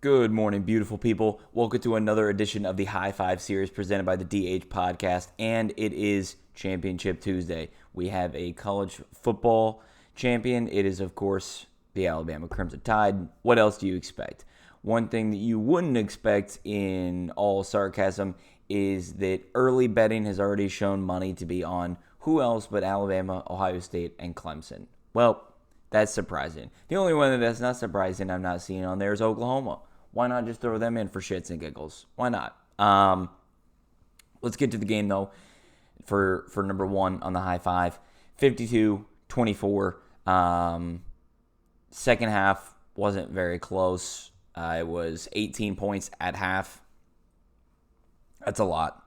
Good morning, beautiful people. Welcome to another edition of the Hi5 series presented by the DH Podcast, and it is Championship Tuesday. We have a college football champion. It is, of course, the Alabama Crimson Tide. What else do you expect? One thing that you wouldn't expect, in all sarcasm, is that early betting has already shown money to be on who else but Alabama, Ohio State, and Clemson. Well, that's surprising. The only one that's not surprising I'm not seeing on there is Oklahoma. Why not just throw them in for shits and giggles? Why not? Let's get to the game, though, for number one on the Hi5. 52-24. Second half wasn't very close. It was 18 points at half. That's a lot.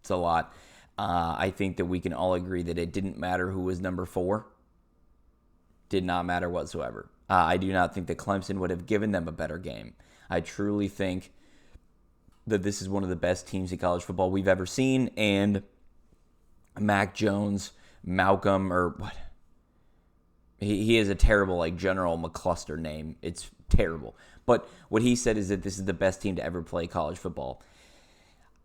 It's a lot. I think that we can all agree that it didn't matter who was number 4. Did not matter whatsoever. I do not think that Clemson would have given them a better game. I truly think that this is one of the best teams in college football we've ever seen, and Mac Jones, Malcolm, or what? He has a terrible, General McCluster name. It's terrible. But what he said is that this is the best team to ever play college football.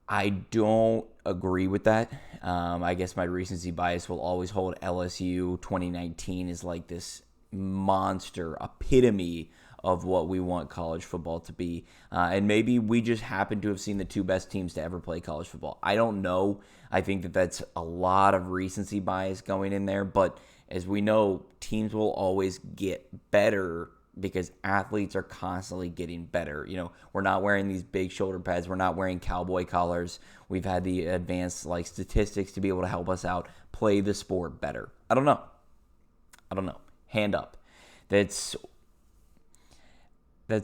I don't agree with that. I guess my recency bias will always hold LSU 2019 is like this monster epitome of what we want college football to be. And maybe we just happen to have seen the two best teams to ever play college football. I don't know. I think that that's a lot of recency bias going in there. But as we know, teams will always get better because athletes are constantly getting better. You know, we're not wearing these big shoulder pads. We're not wearing cowboy collars. We've had the advanced statistics to be able to help us out play the sport better. I don't know. Hand up. That's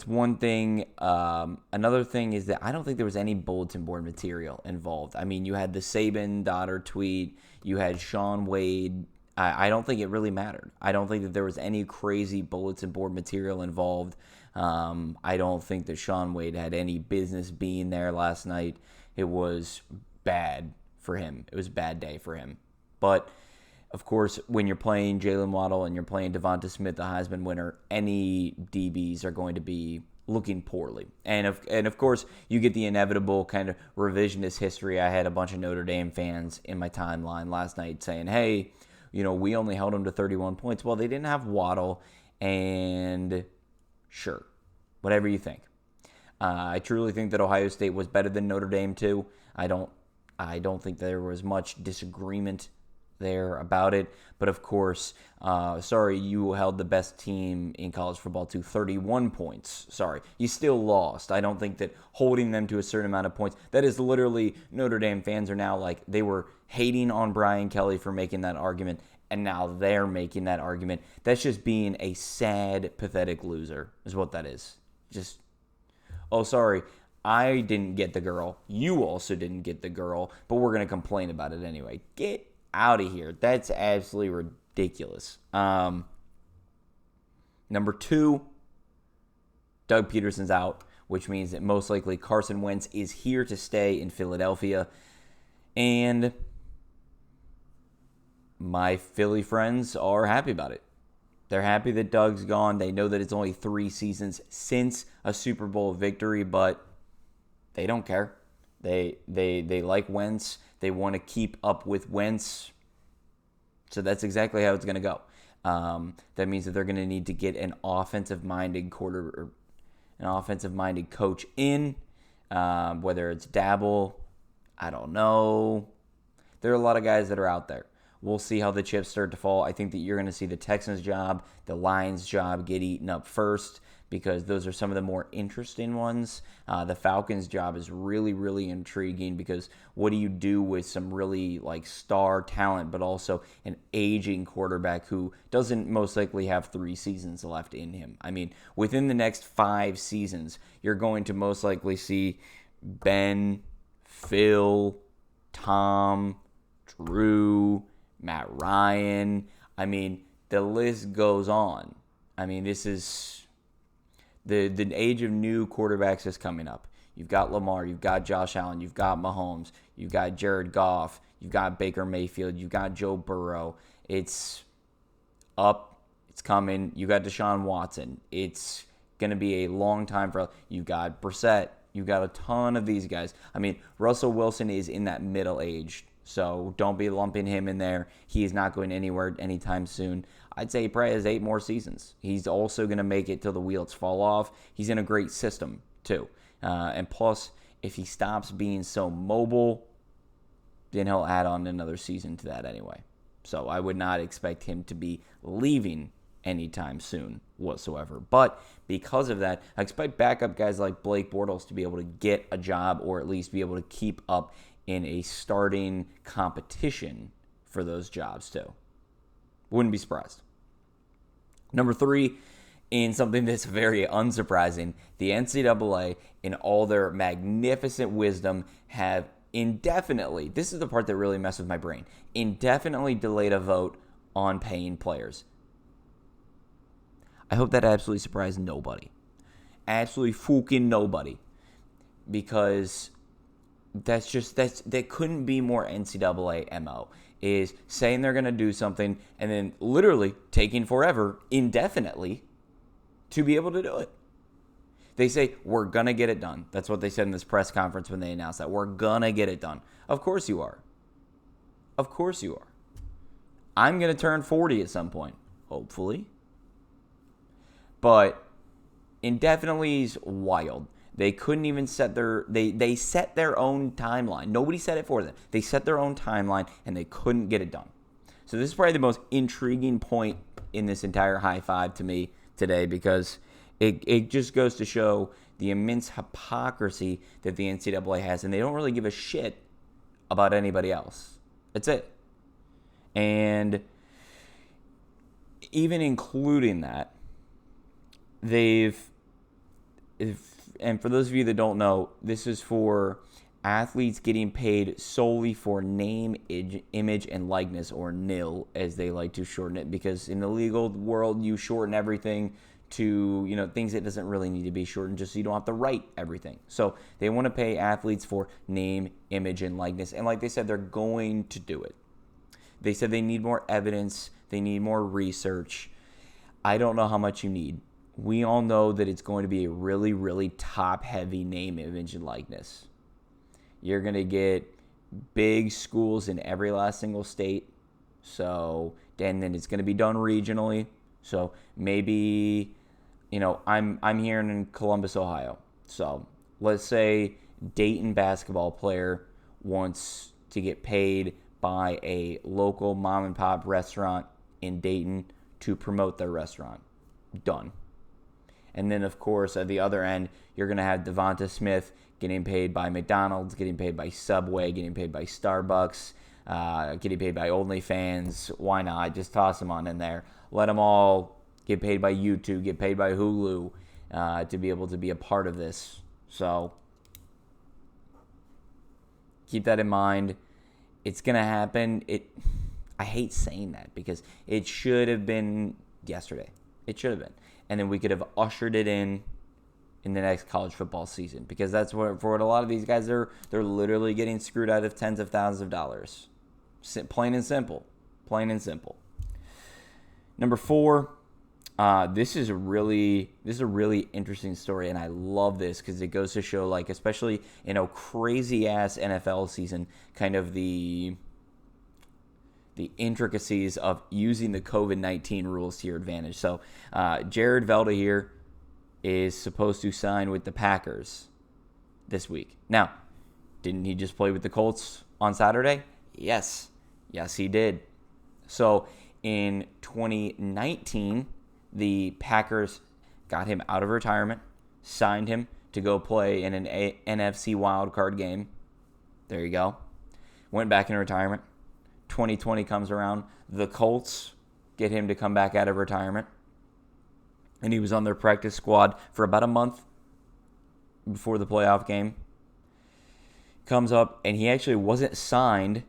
one thing. Another thing is that I don't think there was any bulletin board material involved. I mean, you had the Saban daughter tweet. You had Shaun Wade. I don't think it really mattered. I don't think that there was any crazy bulletin board material involved. I don't think that Shaun Wade had any business being there last night. It was bad for him. It was a bad day for him. But, of course, when you're playing Jalen Waddle and you're playing Devonta Smith, the Heisman winner, any DBs are going to be looking poorly. And of course, you get the inevitable kind of revisionist history. I had a bunch of Notre Dame fans in my timeline last night saying, hey, we only held them to 31 points. Well, they didn't have Waddle, and sure, whatever you think. I truly think that Ohio State was better than Notre Dame too. I don't think there was much disagreement there about it. But of course, sorry, you held the best team in college football to 31 points. Sorry, you still lost. I don't think that holding them to a certain amount of points, that is literally, Notre Dame fans are now they were hating on Brian Kelly for making that argument, and now they're making that argument. That's just being a sad, pathetic loser, is what that is. Just, oh, sorry, I didn't get the girl. You also didn't get the girl, but we're going to complain about it anyway. Get out of here. That's absolutely ridiculous. Number 2, Doug Pederson's out, which means that most likely Carson Wentz is here to stay in Philadelphia. And my Philly friends are happy about it. They're happy that Doug's gone. They know that it's only 3 seasons since a Super Bowl victory, but they don't care. They like Wentz. They want to keep up with Wentz. So that's exactly how it's going to go. That means that they're going to need to get an offensive-minded coach in, whether it's Dabble, I don't know. There are a lot of guys that are out there. We'll see how the chips start to fall. I think that you're going to see the Texans' job, the Lions' job get eaten up first, because those are some of the more interesting ones. The Falcons' job is really, really intriguing, because what do you do with some really star talent, but also an aging quarterback who doesn't most likely have 3 seasons left in him? I mean, within the next 5 seasons, you're going to most likely see Ben, Phil, Tom, Drew, Matt Ryan. I mean, the list goes on. I mean, this is the age of new quarterbacks is coming up. You've got Lamar, you've got Josh Allen, you've got Mahomes, you've got Jared Goff, you've got Baker Mayfield, you've got Joe Burrow. It's up, it's coming. You got Deshaun Watson. It's going to be a long time for. You've got Brissett. You've got a ton of these guys. I mean, Russell Wilson is in that middle age, so don't be lumping him in there. He is not going anywhere anytime soon. I'd say he probably has 8 more seasons. He's also going to make it till the wheels fall off. He's in a great system, too. And plus, if he stops being so mobile, then he'll add on another season to that anyway. So I would not expect him to be leaving anytime soon whatsoever. But because of that, I expect backup guys like Blake Bortles to be able to get a job or at least be able to keep up in a starting competition for those jobs too. Wouldn't be surprised. Number 3, in something that's very unsurprising, the NCAA, in all their magnificent wisdom, have indefinitely, this is the part that really messes with my brain, indefinitely delayed a vote on paying players. I hope that absolutely surprised nobody. Absolutely fucking nobody. Because that couldn't be more NCAA MO. Is saying they're going to do something and then literally taking forever, indefinitely, to be able to do it. They say, we're going to get it done. That's what they said in this press conference when they announced that. We're going to get it done. Of course you are. Of course you are. I'm going to turn 40 at some point, hopefully. But indefinitely is wild. They couldn't even set they set their own timeline. Nobody set it for them. They set their own timeline, and they couldn't get it done. So this is probably the most intriguing point in this entire Hi5 to me today, because it just goes to show the immense hypocrisy that the NCAA has, and they don't really give a shit about anybody else. That's it. And even including that, and for those of you that don't know, this is for athletes getting paid solely for name, image, and likeness, or NIL, as they like to shorten it, because in the legal world, you shorten everything to, things that doesn't really need to be shortened, just so you don't have to write everything. So they want to pay athletes for name, image, and likeness. And like they said, they're going to do it. They said they need more evidence. They need more research. I don't know how much you need. We all know that it's going to be a really, really top-heavy name, image, and likeness. You're going to get big schools in every last single state. So then it's going to be done regionally. So maybe, I'm here in Columbus, Ohio. So let's say Dayton basketball player wants to get paid by a local mom and pop restaurant in Dayton to promote their restaurant. Done. And then, of course, at the other end, you're going to have Devonta Smith getting paid by McDonald's, getting paid by Subway, getting paid by Starbucks, getting paid by OnlyFans. Why not? Just toss them on in there. Let them all get paid by YouTube, get paid by Hulu to be able to be a part of this. So keep that in mind. It's going to happen. I hate saying that because it should have been yesterday. It should have been. And then we could have ushered it in the next college football season, because that's what, for what a lot of these guys, they're literally getting screwed out of tens of thousands of dollars. Plain and simple. Plain and simple. Number 4, this is a really interesting story, and I love this because it goes to show, like, especially in a crazy ass NFL season, kind of the intricacies of using the COVID-19 rules to your advantage. So, Jared Veldheer is supposed to sign with the Packers this week. Now, didn't he just play with the Colts on Saturday? Yes. Yes, he did. So, in 2019, the Packers got him out of retirement, signed him to go play in an NFC wildcard game. There you go. Went back in retirement. 2020 comes around. The Colts get him to come back out of retirement. And he was on their practice squad for about a month before the playoff game. Comes up, and he actually wasn't signed,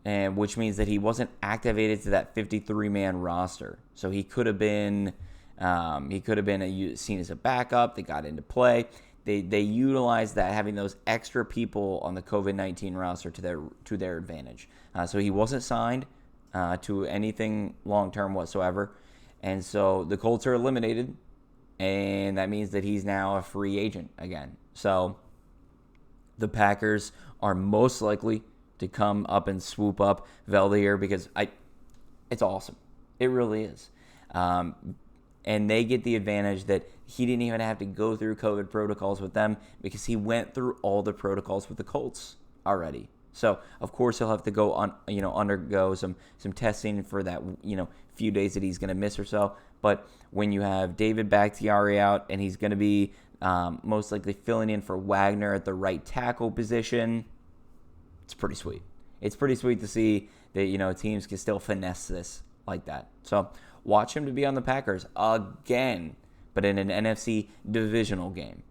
and which means that he wasn't activated to that 53-man roster. So he could have been seen as a backup. They got into play. They utilized that, having those extra people on the COVID-19 roster to their advantage. So he wasn't signed to anything long-term whatsoever. And so the Colts are eliminated. and that means that he's now a free agent again. So the Packers are most likely to come up and swoop up Veldheer because it's awesome. It really is. And they get the advantage that he didn't even have to go through COVID protocols with them because he went through all the protocols with the Colts already. So, of course, he'll have to go on, undergo some testing for that, few days that he's going to miss or so. But when you have David Bakhtiari out and he's going to be most likely filling in for Wagner at the right tackle position, it's pretty sweet. It's pretty sweet to see that, teams can still finesse this like that. So, watch him to be on the Packers again, but in an NFC divisional game.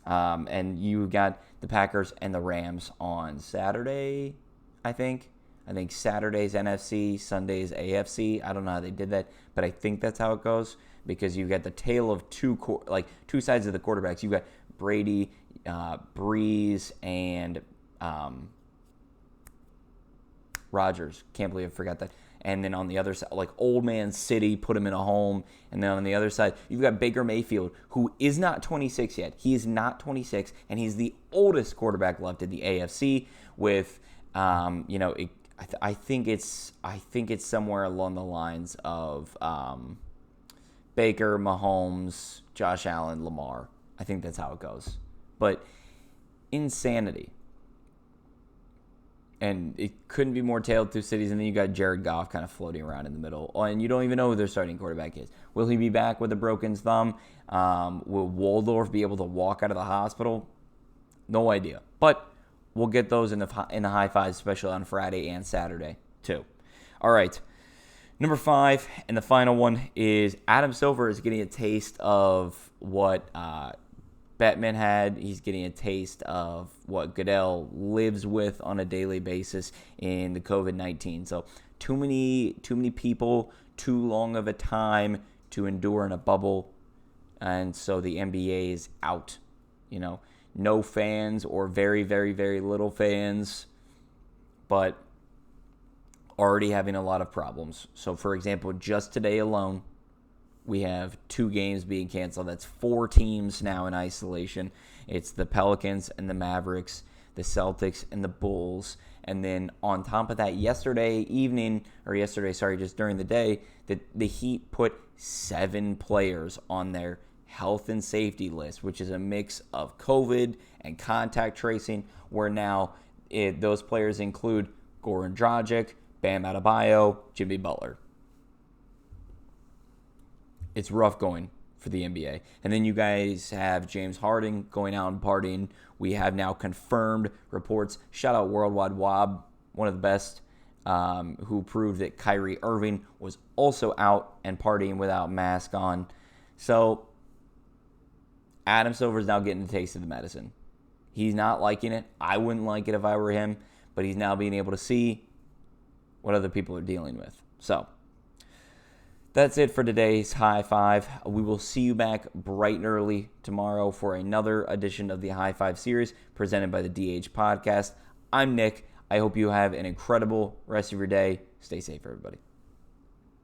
And you got the Packers and the Rams on Saturday, I think. I think Saturday's NFC, Sunday's AFC. I don't know how they did that, but I think that's how it goes because you got the tale of two sides of the quarterbacks. You got Brady, Breeze, and Rodgers. Can't believe I forgot that. And then on the other side, Old Man City, put him in a home. And then on the other side, you've got Baker Mayfield, who is not 26 yet. He is not 26, and he's the oldest quarterback left in the AFC. With, I think it's somewhere along the lines of Baker, Mahomes, Josh Allen, Lamar. I think that's how it goes. But insanity. And it couldn't be more tailored through cities. And then you got Jared Goff kind of floating around in the middle. And you don't even know who their starting quarterback is. Will he be back with a broken thumb? Will Waldorf be able to walk out of the hospital? No idea. But we'll get those in the Hi5, especially on Friday and Saturday, too. All right. Number 5, and the final one is Adam Silver is getting a taste of what Bettman had. He's getting a taste of what Goodell lives with on a daily basis in the COVID-19. So too many people, too long of a time to endure in a bubble. And so the NBA is out. No fans or very, very, very little fans, but already having a lot of problems. So, for example, just today alone, we have 2 games being canceled. That's 4 teams now in isolation. It's the Pelicans and the Mavericks, the Celtics and the Bulls. And then on top of that, just during the day, the Heat put 7 players on their health and safety list, which is a mix of COVID and contact tracing, where now those players include Goran Dragic, Bam Adebayo, Jimmy Butler. It's rough going for the NBA. And then you guys have James Harden going out and partying. We have now confirmed reports. Shout out Worldwide Wob, one of the best, who proved that Kyrie Irving was also out and partying without mask on. So Adam Silver's now getting a taste of the medicine. He's not liking it. I wouldn't like it if I were him, but he's now being able to see what other people are dealing with. So that's it for today's Hi5. We will see you back bright and early tomorrow for another edition of the Hi5 series presented by the DH Podcast. I'm Nick. I hope you have an incredible rest of your day. Stay safe, everybody.